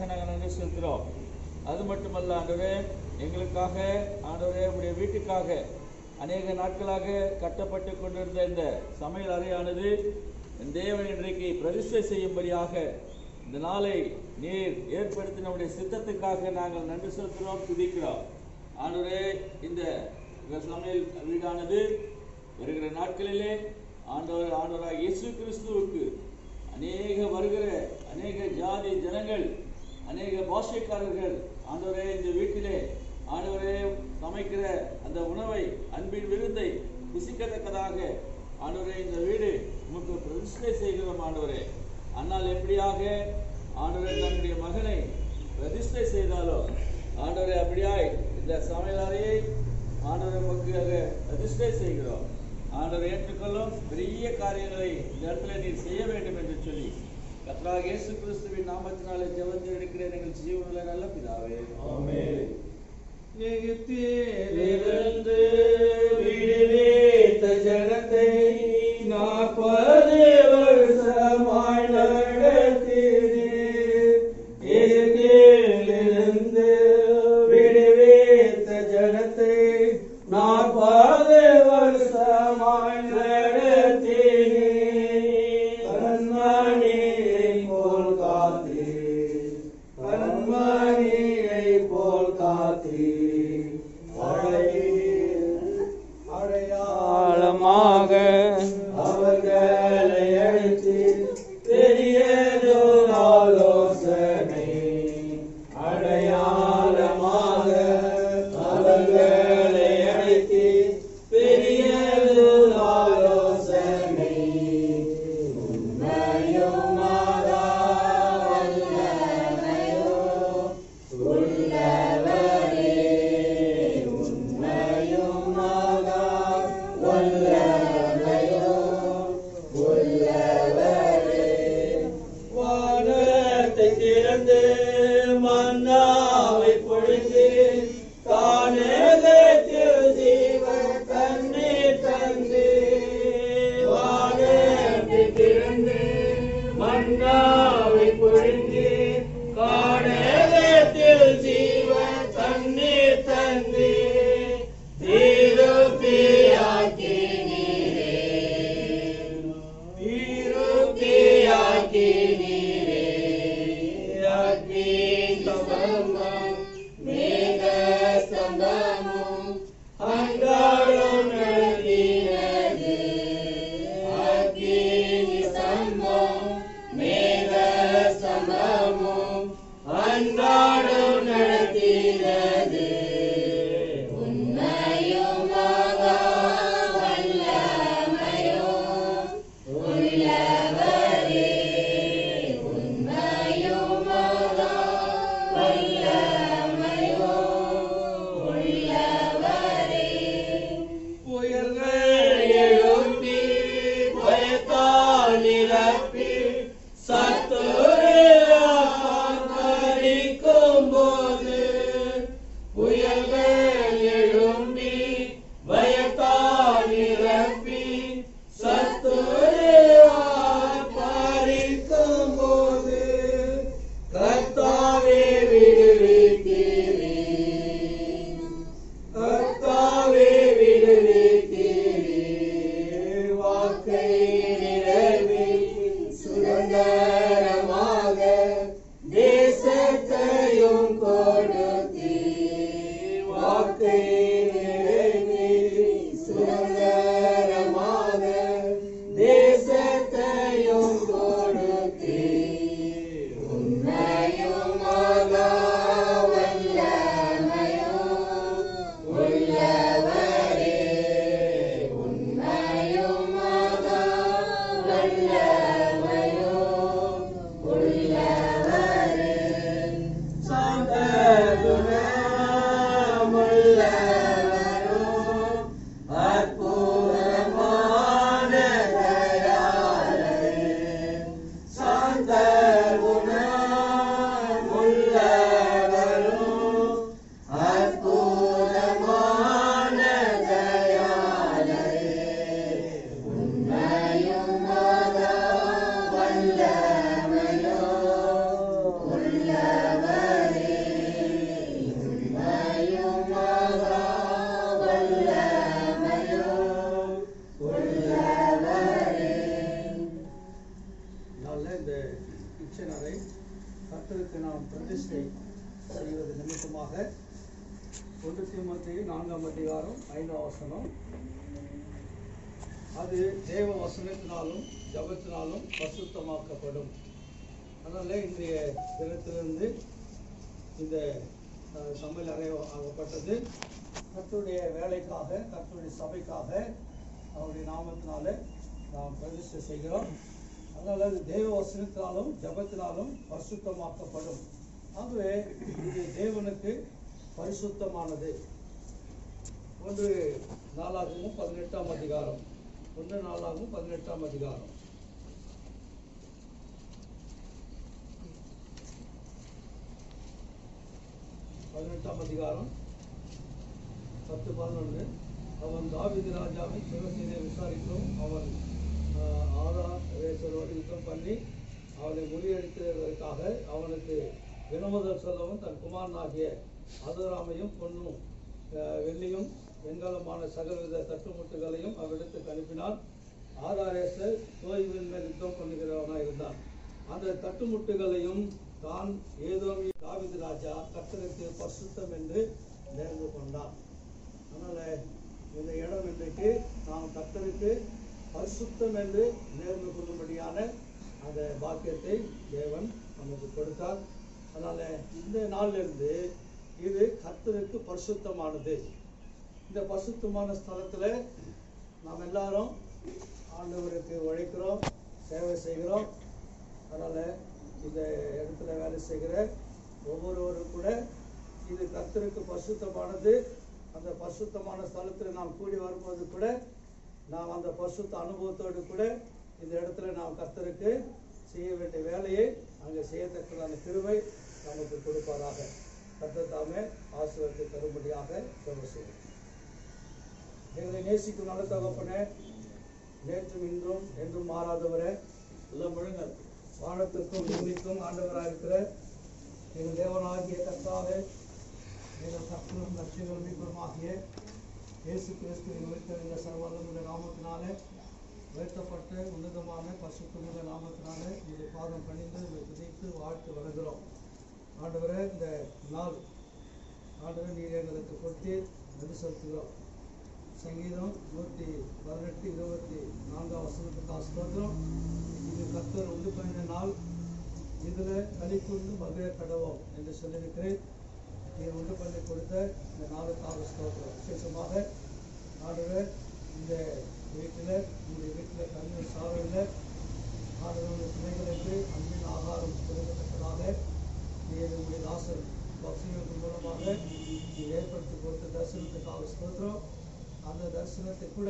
நாங்கள் நன்றி செலுத்துகிறோம். அது மட்டுமல்ல ஆண்டவரே, எங்களுக்காக ஆண்டவரே உடைய வீட்டுக்காக அநேக நாட்களாக கட்டப்பட்டு கொண்டிருந்த இந்த சமையல் அறையானது தேவன் இன்றைக்கு பிரதிஷ்டை செய்யும்படியாக இந்த நாளை நீர் ஏற்படுத்தி நம்முடைய சித்தத்துக்காக நாங்கள் நன்றி செலுத்துகிறோம், துதிக்கிறோம். ஆண்டவரே, இந்த சமையல் வீடானது வருகிற நாட்களிலே ஆண்டவராக இயேசு கிறிஸ்துவுக்கு வருகிற அநேக ஜாதி ஜனங்கள், அநேக பாஷைக்காரர்கள் ஆண்டவரே இந்த வீட்டிலே ஆண்டவரே சமைக்கிற அந்த உணவை, அன்பின் விருந்தை புசிக்கத்தக்கதாக ஆண்டவரே இந்த வீடு உமக்கு பிரதிஷ்டை செய்கிறோம். ஆண்டவரே, அன்னால் எப்படியாக ஆண்டவரே தன்னுடைய மகனை பிரதிஷ்டை செய்தாலோ ஆண்டவரே அப்படியாய் இந்த சமையல் அறையை ஆண்டவரை உமக்கு பிரதிஷ்டை செய்கிறோம். ஆண்டவர் ஏற்றுக்கொள்ளும் பெரிய காரியங்களை இந்த இடத்துல நீர் செய்ய வேண்டும் என்று சொல்லி கர்த்தராகிய இயேசு கிறிஸ்துவின் நாமத்தினாலே ஜெபத்தில் எடுக்கிறேன் எங்கள் ஜீவனுள்ள நல்ல பிதாவே, ஆமென். எகிப்திலிருந்து விடுவித்த ஜனத்தை 40 வருஷமாய் நடத்தினீர். எகிப்திலிருந்து விடுவித்த ஜனத்தை 40 வருஷமாய் நடத்தினீர். கண்மணியை போல் காத்தீர், கண்மணியை போல் காத்தீர். அடையாளமாக அவர்களை அழைத்து பெரியதோ ஆலோசனை, அடையாளமாக அவர்களை அழைத்து பெரியதோ ஆலோசனை. உண்மையோ மாறாவல்லமையோ உள்ளவரே வாசமாக 1 தீமோத்தேயு 4ஆம் அதிகாரம் 5ஆம் வசனம். அது தேவ வசனத்தினாலும் ஜபத்தினாலும் பரிசுத்தமாக்கப்படும். அதனால இன்றைய தினத்திலிருந்து இந்த சமையல் அறை ஆகப்பட்டது கர்த்தருடைய வேலைக்காக, கர்த்தருடைய சபைக்காக அவருடைய நாமத்தினால நாம் பிரதிஷ்டை செய்கிறோம். அதனால் அது தேவ வசனத்தினாலும் ஜபத்தினாலும் பரிசுத்தமாக்கப்படும். ஆகவே இது தேவனுக்கு பரிசுத்தமானது. 1 நாளாகமும் 18ஆம் அதிகாரம் 1 நாளாகவும் 18ஆம் அதிகாரம் 18ஆம் அதிகாரம் 10-11. அவன் தாவீது ராஜாவின் சிவசேனை விசாரித்தும் அவன் ஆதாரேசரோடு யுத்தம் பண்ணி அவனை முறியடித்ததற்காக அவனுக்கு வினோதல் சொல்லவும் தன் குமாரனாகிய அதோராமையும் பொன்னும் வெள்ளியும் வெண்கலமான சகலவித தட்டுமுட்டுகளையும் அவ்விடத்துக்கு அனுப்பினான். ஆதாரேசர் தோய்வின் மேல் யுத்தம் பண்ணுகிறவனாக இருந்தான். அந்த தட்டுமுட்டுகளையும் தான் ஏதோம் தாவீது ராஜா கர்த்தருக்கு பரிசுத்தம் என்று நேர்ந்து கொண்டான். அதனால் இந்த இடம் இன்றைக்கு நாம் கர்த்தருக்கு பரிசுத்தம் என்று நேர்ந்து கொள்ளும்படியான அந்த பாக்கியத்தை தேவன் நமக்கு கொடுத்தார். அதனால் இந்த நாளிலிருந்து இது கர்த்தருக்கு பரிசுத்தமானது. இந்த பரிசுத்தமான ஸ்தலத்தில் நாம் எல்லாரும் ஆண்டவருக்கு உழைக்கிறோம், சேவை செய்கிறோம். அதனால் இந்த இடத்துல வேலை செய்கிற ஒவ்வொருவரும் கூட இது கர்த்தருக்கு பரிசுத்தமானது. அந்த பரிசுத்தமான ஸ்தலத்தில் நாம் கூடி வரும்போது கூட நாம் அந்த பரிசுத்த அனுபவத்தோடு கூட இந்த இடத்துல நாம் கர்த்தருக்கு செய்ய வேண்டிய வேலையை அங்கே செய்யத்தக்கதான கிருபை நமக்கு கொடுப்பாராக. கர்த்தர் தாமே ஆசீர்வாதத்தை தரும்படியாக ஜெபம் செய்வோம். எங்களை நேசிக்கும் நல்ல தகப்பனே, நேற்றும் இன்றும் என்றும் மாறாதவரே, எல்லாம் முழுங்கள் வானத்திற்கும் பூமிக்கும் ஆண்டவராக இருக்கிற எங்கள் தேவனாகிய கர்த்தாவே, எங்கள் கர்த்தரும் ரட்சகரும் மீட்பருமாகிய இயேசு கிறிஸ்து இந்த சர்வவல்லமையுள்ள நாமத்தினாலே உயர்த்தப்பட்ட உன்னதமான பரிசுத்தமுள்ள நாமத்தினாலே இந்த பாதம் பணிந்து உங்களை துதித்து வாழ்த்து வணங்குகிறோம். ஆண்டவரே, இந்த நாள் ஆண்டவரே நீர் எங்களுக்கு கொடுத்து நன்றி செலுத்துகிறோம். சங்கீதம் 118:24 வசனத்துக்கு ஸ்தோத்திரம். இது கர்த்தர் உண்டு பண்ணின நாள், இதில் களிகூர்ந்து மகிழ கடவோம் என்று சொல்லியிருக்கிறேன். நீர் உண்டு பண்ணி கொடுத்த இந்த நாளுக்காக ஸ்தோத்திரம். விசேஷமாக ஆண்டவர் இந்த வீட்டில், உங்களுடைய வீட்டில் கண்ணீர் சாரவில் ஆண்டவருடைய பிள்ளைகளுக்கு அன்பின் ஆகாரம் கொடுக்கத்தக்கதாக நீர் உங்களுடைய தாசன் பக்தியின் மூலமாக நீர் ஏற்படுத்தி கொடுத்த தரிசனத்துக்காக ஸ்தோத்திரம். அந்த தரிசனத்தை கூட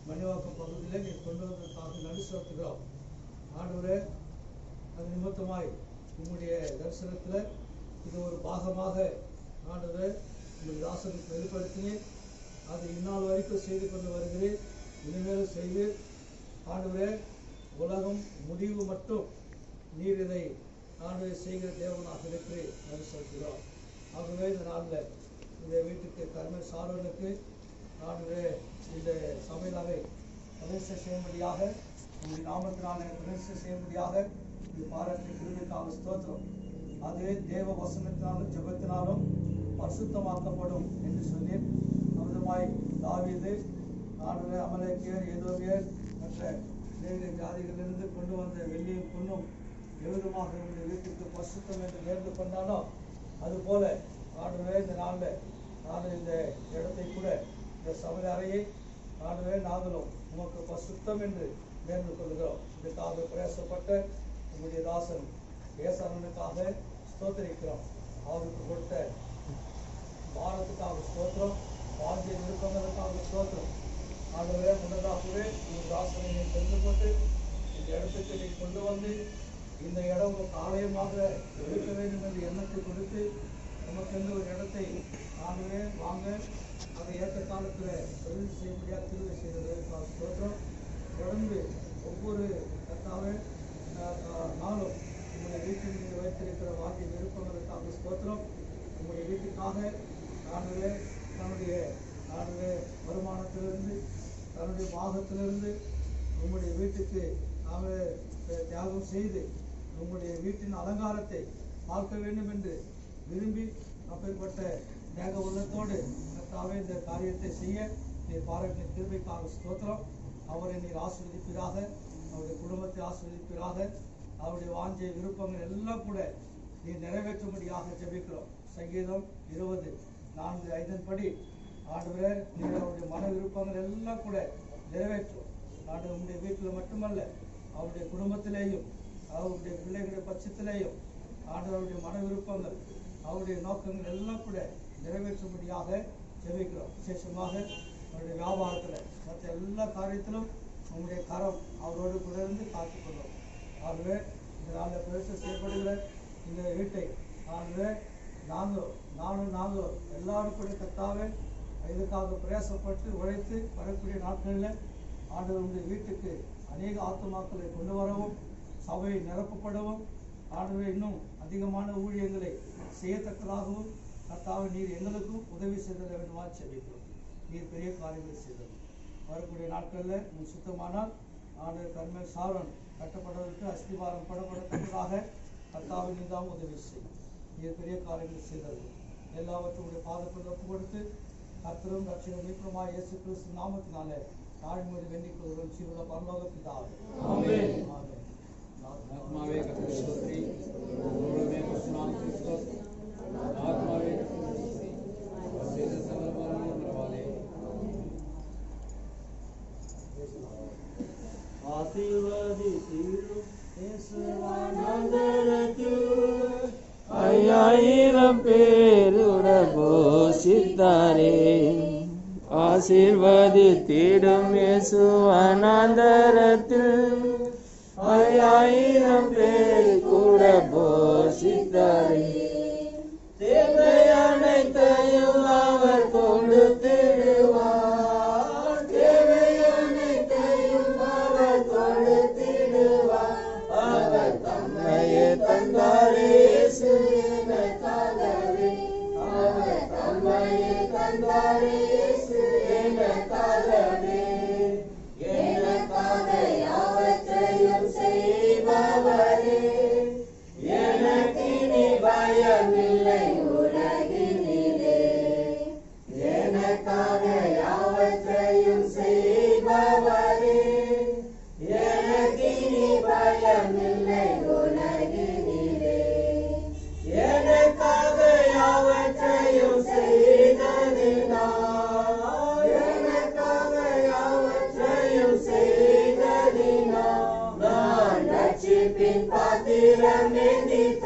மணிவாக்கம் பகுதியில் நீர் கொண்டு வந்ததற்காக நன்றி செலுத்துகிறோம். ஆண்டவரே, அது நிமித்தமாய் உங்களுடைய தரிசனத்தில் இது ஒரு பாகமாக ஆண்டவரே உங்களுடைய தாசனுக்கு வெளிப்படுத்தினேன். அது இந்நாள் வரைக்கும் செய்து கொண்டு வருகிறேன், இனிமேலும் செய்து ஆண்டவரே உலகம் முடிவு மட்டும் நீர் இதை ஆண்டவரை செய்கிற தேவனாக இருக்கிறேன் நன்றி செலுத்துகிறோம். ஆகவே இந்த நாளில் இந்த வீட்டுக்கு கர்மர் சாரோனுக்கு ஆண்டவரே இந்த சமையலறை பிரதிஷ்டை செய்யும்படியாக உங்களுடைய நாமத்தினாலே பிரதிஷ்டை செய்யும்படியாக இது பாராட்டி கிருபைக்காக ஸ்தோத்திரம். அது தேவ வசனத்தினாலும் ஜெபத்தினாலும் பரிசுத்தமாக்கப்படும் என்று சொல்லி அமிதமாய் தாவீது ஆண்டவரே அமலேக்கியர் ஏதோமியர் மற்ற ஜாதிகளிலிருந்து கொண்டு வந்த வெள்ளியும் பொன்னும் எவ்விதமாக உங்களுடைய வீட்டுக்கு பரிசுத்தம் என்று நேர்ந்து கொண்டானோ அதுபோல ஆண்டவரே இந்த நாளில் நாங்கள் இந்த இடத்தை கூட இந்த சமையல் அறையை ஆண்டவரே நாங்களும் உமக்கு பரிசுத்தம் என்று நேர்ந்து கொள்கிறோம். இதற்காக பிரயாசப்பட்ட உங்களுடைய தாசன் ஏசானனுக்காக ஸ்தோத்திரிக்கிறோம். அவருக்கு கொடுத்த பாரத்துக்காக ஸ்தோத்திரம், வாழ்க்கை விருப்பங்களுக்காக ஸ்தோத்திரம். ஆண்டவரே, முன்னதாகவே உங்கள் தாசனை தெரிந்து கொண்டு இந்த இடத்துக்கு நீ கொண்டு வந்து இந்த இடம் உங்களுக்கு ஆலயமாக இருக்க வேண்டும் என்ற எண்ணத்தை கொடுத்து நமக்கென்று ஒரு இடத்தை ஆகவே வாங்க அதை ஏற்ற காலத்தில் தொழில் செய்யும்படியாக திருவை செய்ததற்காக ஸ்தோத்திரம். தொடர்ந்து ஒவ்வொரு கர்த்தாவே நாளும் உங்களுடைய வீட்டில் நீங்கள் வைத்திருக்கிற வாழ்க்கை விருப்பங்களுக்காக ஸ்தோத்திரம். உங்களுடைய வீட்டுக்காக ஆகவே தன்னுடைய வருமானத்திலிருந்து தன்னுடைய பாகத்திலிருந்து உங்களுடைய வீட்டுக்கு தியாகம் செய்து உங்களுடைய வீட்டின் அலங்காரத்தை பார்க்க வேண்டும் என்று விரும்பி அப்பேற்பட்ட தேக உள்ளத்தோடு கர்த்தாவே இந்த காரியத்தை செய்ய நீர் பாராட்டின கிருபைக்காக ஸ்தோத்திரம். அவரை நீர் ஆசீர்வதிப்பீராக, அவருடைய குடும்பத்தை ஆசீர்வதிப்பீராக, அவருடைய வாஞ்சை விருப்பங்கள் எல்லாம் கூட நீர் நிறைவேற்றும்படியாக ஜெபிக்கிறோம். சங்கீதம் 20:4-5 படி ஆண்டவரே நீர் அவருடைய மன விருப்பங்கள் எல்லாம் கூட நிறைவேற்றும். ஆண்டவர் உங்களுடைய வீட்டில் மட்டுமல்ல, அவருடைய குடும்பத்திலேயும் அவருடைய பிள்ளைகளுடைய பட்சத்திலேயும் ஆண்டவருடைய மன விருப்பங்கள் அவருடைய நோக்கங்கள் எல்லாம் கூட நிறைவேற்றும்படியாக ஜெபிக்கிறோம். விசேஷமாக அவருடைய வியாபாரத்தில் மற்ற எல்லா காரியத்திலும் உங்களுடைய கரம் அவரோடு கூட இருந்து காத்துக்கொள்ளும். ஆகவே இந்த நாளில் பிரவேசம் செய்யப்படுகிற இந்த வீட்டை ஆகவே நாங்களும் எல்லாரும் கூட கர்த்தாவே இதுக்காக பிரயாசப்பட்டு உழைத்து வரக்கூடிய நாட்களில் ஆண்டவருடைய வீட்டுக்கு அநேக ஆத்துமாக்களை கொண்டு வரவும், சபை நிரப்பப்படவும், ஆண்டவரே இன்னும் அதிகமான ஊழியங்களை செய்யத்தக்கதாகவும் கர்த்தாவே நீர் எங்களுக்கும் உதவி செய்தல வேண்டுமா செபிக்கிறோம். நீர் பெரிய காரியங்களை செய்தது. வரக்கூடிய நாட்களில் நீ சுத்தமானால் ஆண்டவர் கர்ம சாரன் கட்டப்படுவதற்கு அஸ்திவாரம் படப்படத்தக்கதாக கர்த்தாவை நீர் தான் உதவி செய்யும். நீர் பெரிய காரியங்களை செய்தது. எல்லாவற்றுடைய பாதத்தில் ஒப்பு கொடுத்து கர்த்தரும் ரட்சகரும் மீட்பருமாய் இயேசு கிறிஸ்து நாமத்தினாலே தாழ்மையோடு வேண்டிக் கொள்கிறோம். ஜீவனுள்ள பரலோக பிதாவே. ஆமென். ஆமென். ஆத்மாவே கர்த்தரை ஸ்தோத்திரி, முழுமே கிறிஸ்துவின் கிறிஸ்து ஆத்மாவே கர்த்தரை ஸ்தோத்திரி, செய்த சகல பாவங்களும் பரவாயில்லை. ஆசீர்வதித்தீரும் இயேசுவானந்தரத்தில் 5000 பேருட போஷித்தாரே. ஆசீர்வதித்திடும் இயேசுவானந்தரத்தில் 5000 பேர் கூட போஷித்தாரே. தேவை அனைத்தையும் அவர் கொடுத்திடுவார், தேவை அனைத்தையும் அவர் கொடுத்திடுவார். அவர் தம்மையே தந்தாரே இயேசு எனக்காகவே, அவர் தம்மையே தந்தாரே இயேசு எனக்காகவே. எனக்காக யாவற்றையும் செய்பவரே, எனக்கினி பயமில்லை உலகினிலே. எனக்காக யாவற்றையும் செய்பவரே, எனக்கினி பயமில்லை உலகினிலே. எனக்காக யாவற்றையும் செய்ததினால், எனக்காக யாவற்றையும் செய்ததினால் நான் ரட்சிப்பின் பாத்திரம் ஏந்தித்